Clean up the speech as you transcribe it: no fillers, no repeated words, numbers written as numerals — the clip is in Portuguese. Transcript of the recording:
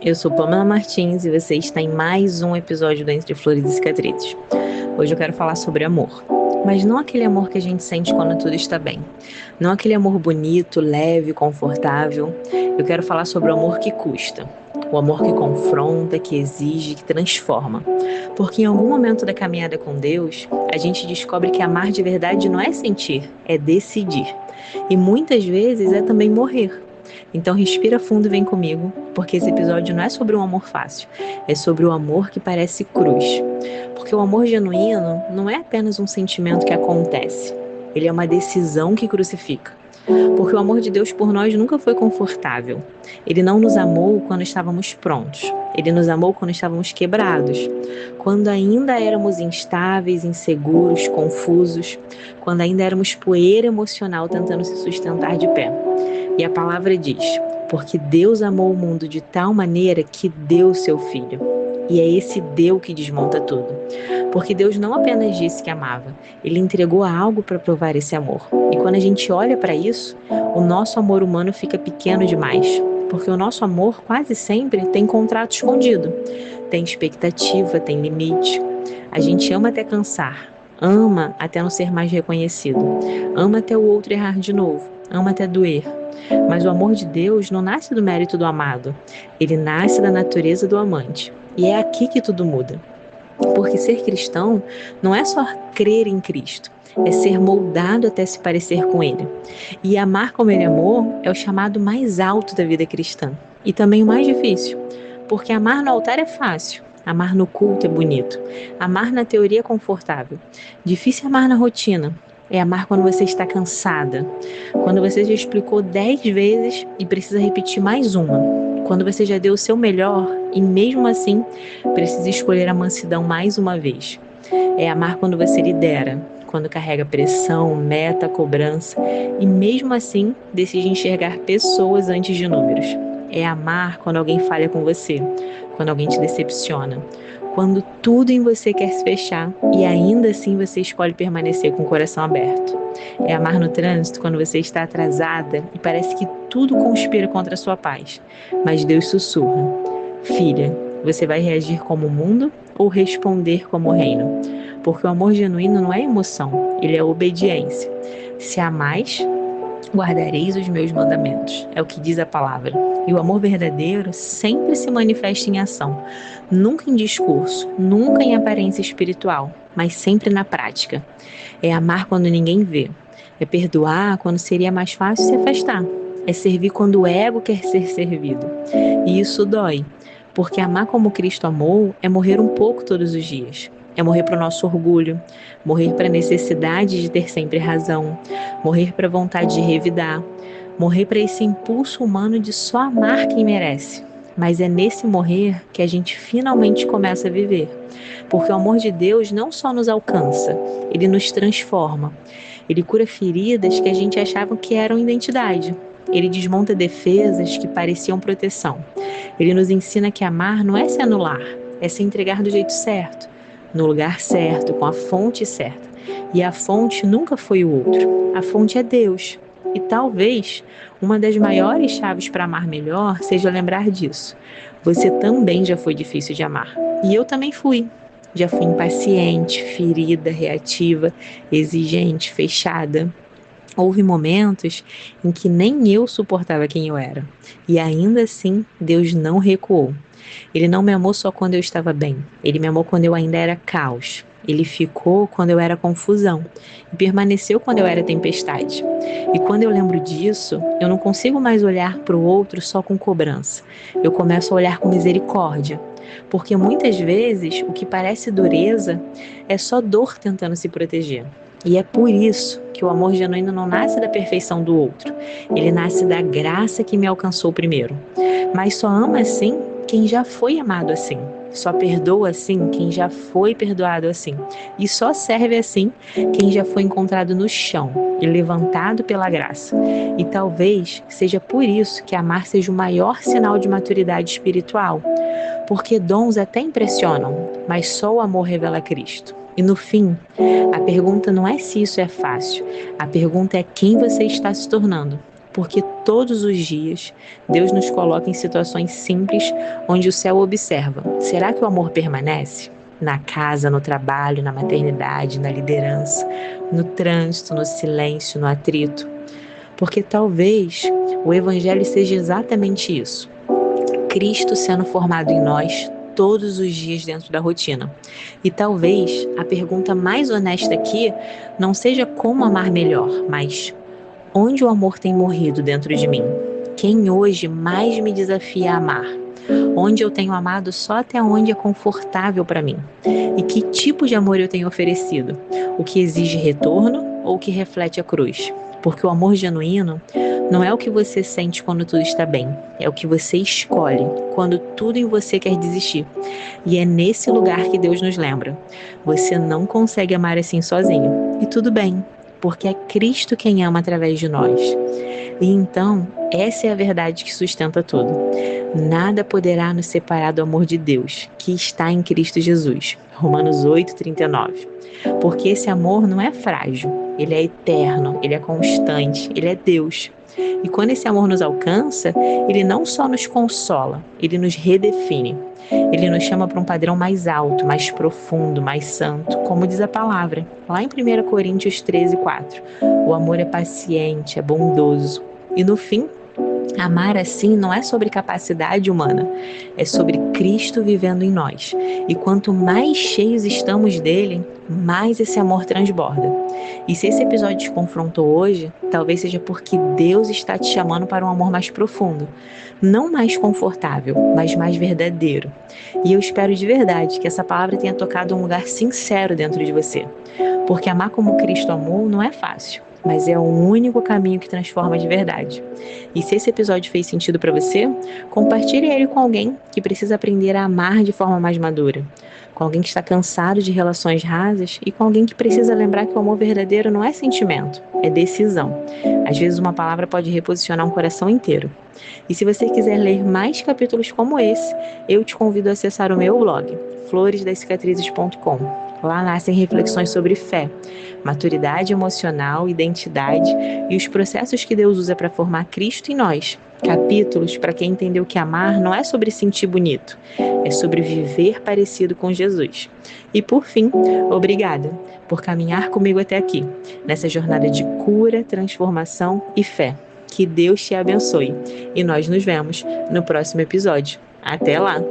Eu sou Pamela Martins e você está em mais um episódio do Entre Flores e Cicatrizes. Hoje eu quero falar sobre amor, mas não aquele amor que a gente sente quando tudo está bem. Não aquele amor bonito, leve, confortável. Eu quero falar sobre o amor que custa. O amor que confronta, que exige, que transforma. Porque em algum momento da caminhada com Deus, a gente descobre que amar de verdade não é sentir, é decidir. E muitas vezes é também morrer. Então respira fundo e vem comigo, porque esse episódio não é sobre um amor fácil, é sobre o amor que parece cruz. Porque o amor genuíno não é apenas um sentimento que acontece, ele é uma decisão que crucifica. Porque o amor de Deus por nós nunca foi confortável. Ele não nos amou quando estávamos prontos. Ele nos amou quando estávamos quebrados, quando ainda éramos instáveis, inseguros, confusos, quando ainda éramos poeira emocional tentando se sustentar de pé. E a palavra diz: porque Deus amou o mundo de tal maneira que deu seu Filho. E é esse Deus que desmonta tudo. Porque Deus não apenas disse que amava, Ele entregou algo para provar esse amor. E quando a gente olha para isso, o nosso amor humano fica pequeno demais. Porque o nosso amor quase sempre tem contrato escondido. Tem expectativa, tem limite. A gente ama até cansar. Ama até não ser mais reconhecido. Ama até o outro errar de novo. Ama até doer. Mas o amor de Deus não nasce do mérito do amado, ele nasce da natureza do amante. E é aqui que tudo muda. Porque ser cristão não é só crer em Cristo, é ser moldado até se parecer com Ele. E amar como Ele amou é o chamado mais alto da vida cristã. E também o mais difícil, porque amar no altar é fácil, amar no culto é bonito, amar na teoria é confortável. Difícil é amar na rotina, é amar quando você está cansada, quando você já explicou 10 vezes e precisa repetir mais uma, quando você já deu o seu melhor e mesmo assim precisa escolher a mansidão mais uma vez. É amar quando você lidera, quando carrega pressão, meta, cobrança e mesmo assim decide enxergar pessoas antes de números. É amar quando alguém falha com você, quando alguém te decepciona, quando tudo em você quer se fechar e ainda assim você escolhe permanecer com o coração aberto. É amar no trânsito quando você está atrasada e parece que tudo conspira contra a sua paz, mas Deus sussurra: filha, você vai reagir como o mundo ou responder como o reino? Porque o amor genuíno não é emoção, ele é obediência. Se amais, guardareis os meus mandamentos. É o que diz a palavra. E o amor verdadeiro sempre se manifesta em ação. Nunca em discurso, nunca em aparência espiritual, mas sempre na prática. É amar quando ninguém vê. É perdoar quando seria mais fácil se afastar. É servir quando o ego quer ser servido. E isso dói, porque amar como Cristo amou é morrer um pouco todos os dias. É morrer para o nosso orgulho, morrer para a necessidade de ter sempre razão, morrer para a vontade de revidar, morrer para esse impulso humano de só amar quem merece. Mas é nesse morrer que a gente finalmente começa a viver. Porque o amor de Deus não só nos alcança, ele nos transforma. Ele cura feridas que a gente achava que eram identidade. Ele desmonta defesas que pareciam proteção. Ele nos ensina que amar não é se anular, é se entregar do jeito certo, no lugar certo, com a fonte certa. E a fonte nunca foi o outro, a fonte é Deus. E talvez uma das maiores chaves para amar melhor seja lembrar disso. Você também já foi difícil de amar. E eu também fui. Já fui impaciente, ferida, reativa, exigente, fechada. Houve momentos em que nem eu suportava quem eu era. E ainda assim, Deus não recuou. Ele não me amou só quando eu estava bem. Ele me amou quando eu ainda era caos. Ele ficou quando eu era confusão. E permaneceu quando eu era tempestade. E quando eu lembro disso, eu não consigo mais olhar para o outro só com cobrança. Eu começo a olhar com misericórdia. Porque muitas vezes o que parece dureza é só dor tentando se proteger. E é por isso que o amor genuíno não nasce da perfeição do outro. Ele nasce da graça que me alcançou primeiro. Mas só ama assim quem já foi amado assim. Só perdoa assim quem já foi perdoado assim. E só serve assim quem já foi encontrado no chão e levantado pela graça. E talvez seja por isso que amar seja o maior sinal de maturidade espiritual. Porque dons até impressionam, mas só o amor revela Cristo. E no fim, a pergunta não é se isso é fácil, a pergunta é quem você está se tornando. porque todos os dias Deus nos coloca em situações simples onde o céu observa. Será que o amor permanece? Na casa, no trabalho, na maternidade, na liderança, no trânsito, no silêncio, no atrito. Porque talvez o Evangelho seja exatamente isso. Cristo sendo formado em nós todos os dias dentro da rotina. E talvez a pergunta mais honesta aqui não seja como amar melhor, mas onde o amor tem morrido dentro de mim? Quem hoje mais me desafia a amar? Onde eu tenho amado só até onde é confortável para mim? E que tipo de amor eu tenho oferecido? O que exige retorno ou o que reflete a cruz? Porque o amor genuíno não é o que você sente quando tudo está bem, é o que você escolhe quando tudo em você quer desistir. E é nesse lugar que Deus nos lembra. Você não consegue amar assim sozinho. E tudo bem, porque é Cristo quem ama através de nós. E então, essa é a verdade que sustenta tudo. Nada poderá nos separar do amor de Deus, que está em Cristo Jesus. Romanos 8:39. Porque esse amor não é frágil, ele é eterno, ele é constante, ele é Deus. E quando esse amor nos alcança, ele não só nos consola, ele nos redefine. Ele nos chama para um padrão mais alto, mais profundo, mais santo, como diz a palavra, lá em 1 Coríntios 13:4. O amor é paciente, é bondoso. E no fim, amar assim não é sobre capacidade humana, é sobre Cristo vivendo em nós. E quanto mais cheios estamos dele, mais esse amor transborda. E se esse episódio te confrontou hoje, talvez seja porque Deus está te chamando para um amor mais profundo. Não mais confortável, mas mais verdadeiro. E eu espero de verdade que essa palavra tenha tocado um lugar sincero dentro de você. Porque amar como Cristo amou não é fácil, mas é o único caminho que transforma de verdade. E se esse episódio fez sentido para você, compartilhe ele com alguém que precisa aprender a amar de forma mais madura, com alguém que está cansado de relações rasas e com alguém que precisa lembrar que o amor verdadeiro não é sentimento, é decisão. Às vezes uma palavra pode reposicionar um coração inteiro. E se você quiser ler mais capítulos como esse, eu te convido a acessar o meu blog, floresdascicatrizes.com. Lá nascem reflexões sobre fé, maturidade emocional, identidade e os processos que Deus usa para formar Cristo em nós. Capítulos para quem entendeu que amar não é sobre sentir bonito, é sobre viver parecido com Jesus. E por fim, obrigada por caminhar comigo até aqui, nessa jornada de cura, transformação e fé. Que Deus te abençoe e nós nos vemos no próximo episódio. Até lá!